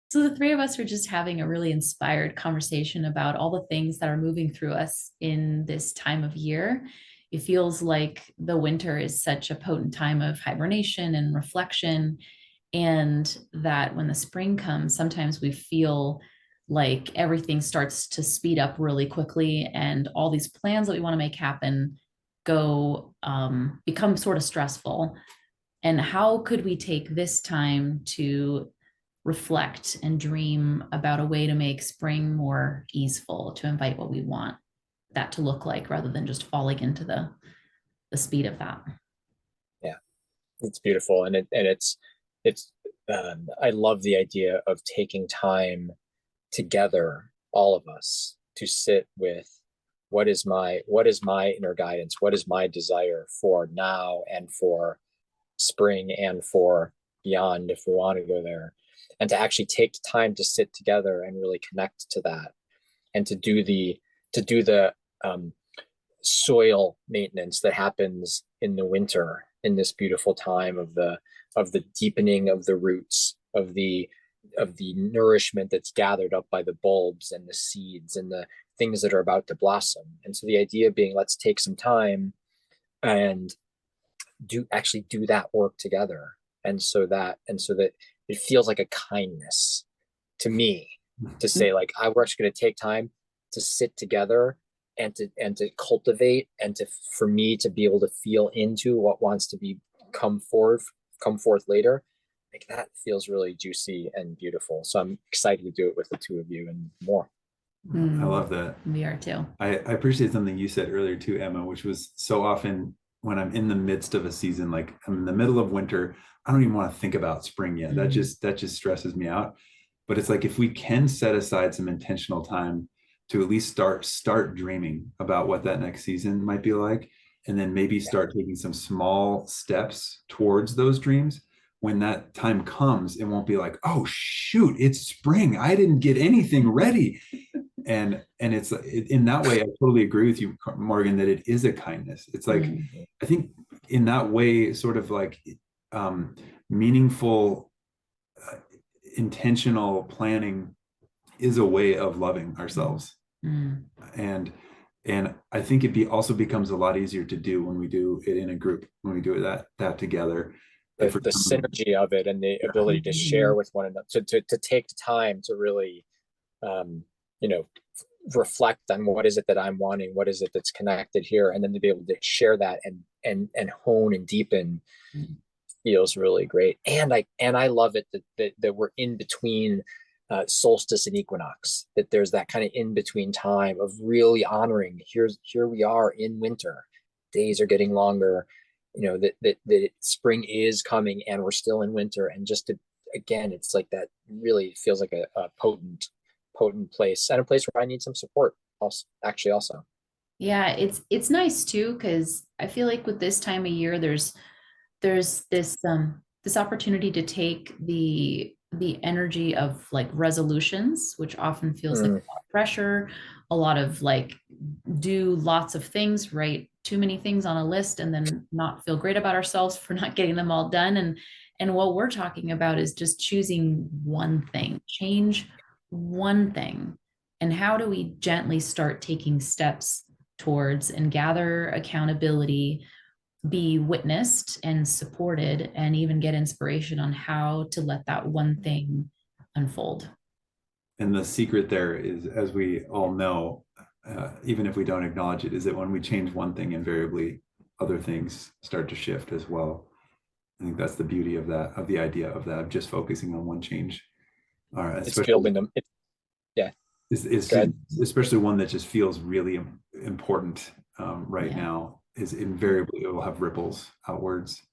So the three of us are just having a really inspired conversation about all the things that are moving through us in this time of year. It feels like the winter is such a potent time of hibernation and reflection, and that when the spring comes, sometimes we feel like everything starts to speed up really quickly, and all these plans that we want to make happen go become sort of stressful. And how could we take this time to reflect and dream about a way to make spring more easeful, to invite what we want that to look like rather than just falling into the speed of that? Yeah, it's beautiful, and it's I love the idea of taking time together, all of us, to sit with what is my inner guidance, what is my desire for now and for spring and for beyond, if we want to go there, and to actually take time to sit together and really connect to that, and to do the um, soil maintenance that happens in the winter, in this beautiful time of the deepening of the roots, of the nourishment that's gathered up by the bulbs and the seeds and the things that are about to blossom. And so the idea being, let's take some time and do that work together. And so that it feels like a kindness to me to say, like, we're actually going to take time to sit together and to cultivate, and to, for me to be able to feel into what wants to be come forth come forth later. Like, that feels really juicy and beautiful, so I'm excited to do it with the two of you and more. I love that. We are too. I appreciate something you said earlier too, Emma, which was so often when I'm in the midst of a season, like I'm in the middle of winter, I don't even want to think about spring yet. That just stresses me out. But it's like if we can set aside some intentional time to at least start dreaming about what that next season might be like, and then maybe Yeah. start taking some small steps towards those dreams. When that time comes, it won't be like, oh shoot, it's spring. I didn't get anything ready. And it's in that way, I totally agree with you, Morgan, that it is a kindness. It's like, I think in that way, sort of like meaningful, intentional planning is a way of loving ourselves. And I think also becomes a lot easier to do when we do it in a group, when we do that together. The synergy of it and the ability to share with one another, to take time to really um, you know reflect on what is it that I'm wanting, what is it that's connected here, and then to be able to share that and hone and deepen feels really great. And I love it that we're in between solstice and equinox, that there's that kind of in between time of really honoring, here we are in winter, days are getting longer, that spring is coming and we're still in winter. And just to, again, it's like that really feels like a potent place, and a place where I need some support also, actually, also. Yeah, it's nice too, because I feel like with this time of year, there's this opportunity to take the energy of like resolutions, which often feels like a Mm, lot of pressure, a lot of like do lots of things, write too many things on a list, and then not feel great about ourselves for not getting them all done. And what we're talking about is just choosing one thing, change one thing. And how do we gently start taking steps towards and gather accountability, be witnessed and supported, and even get inspiration on how to let that one thing unfold? And the secret there is, as we all know, even if we don't acknowledge it, is that when we change one thing, invariably other things start to shift as well. I think that's the beauty of that, of the idea of that, of just focusing on one change, it's especially building them. Yeah, is good. especially one that just feels really important right Yeah. now, is invariably it will have ripples outwards.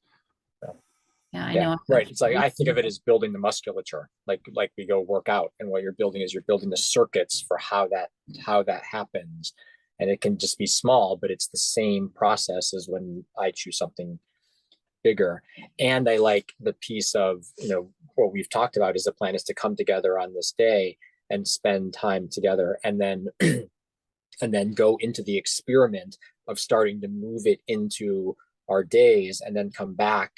Yeah, I Yeah, know. right. It's like, I think of it as building the musculature, like we go work out, and what you're building is you're building the circuits for how that happens. And it can just be small, but it's the same process as when I choose something bigger. And I like the piece of, what we've talked about, is the plan is to come together on this day and spend time together, and then and then go into the experiment of starting to move it into our days, and then come back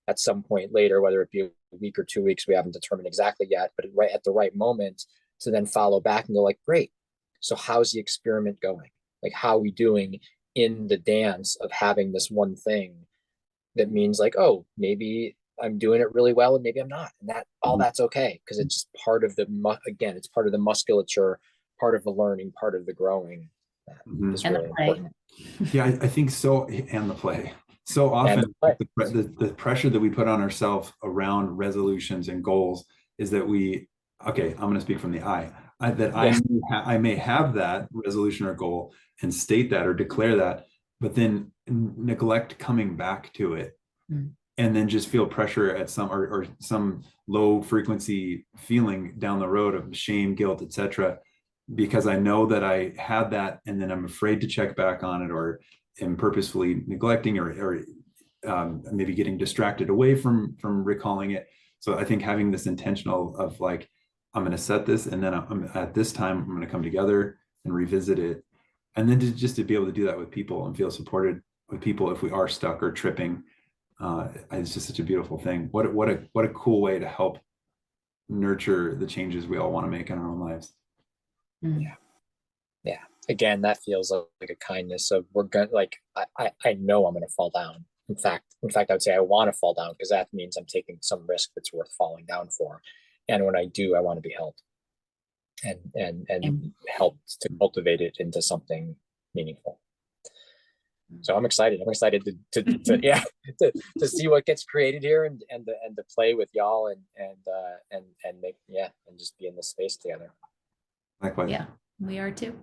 at some point later, whether it be week or 2 weeks, we haven't determined exactly yet, but right at the right moment to then follow back and go like, great, so how's the experiment going? Like, how are we doing in the dance of having this one thing that means like, oh, maybe I'm doing it really well and maybe I'm not, and that all that's okay, because it's part of the again, it's part of the musculature, part of the learning, part of the growing. That is And really the play. important. Yeah, I think so. And the play. So often the pressure that we put on ourselves around resolutions and goals is that okay, I'm going to speak from the I may have that resolution or goal and state that or declare that, but then neglect coming back to it. And then just feel pressure at or some low frequency feeling down the road of shame, guilt, etc., because I know that I had that, and then I'm afraid to check back on it, or am purposefully neglecting or maybe getting distracted away from recalling it. So I think having this intentional of like, I'm going to set this, and then at this time I'm going to come together and revisit it, and then just to be able to do that with people and feel supported with people if we are stuck or tripping. It's just such a beautiful thing. What a cool way to help nurture the changes we all want to make in our own lives. Yeah. Again, that feels like a kindness of we're gonna like, I know I'm gonna fall down. In fact, I would say I want to fall down, because that means I'm taking some risk that's worth falling down for. And when I do, I want to be helped and helped to cultivate it into something meaningful. So I'm excited. I'm excited to see what gets created here, and to play with y'all and make and just be in this space together. Likewise. Yeah, we are too.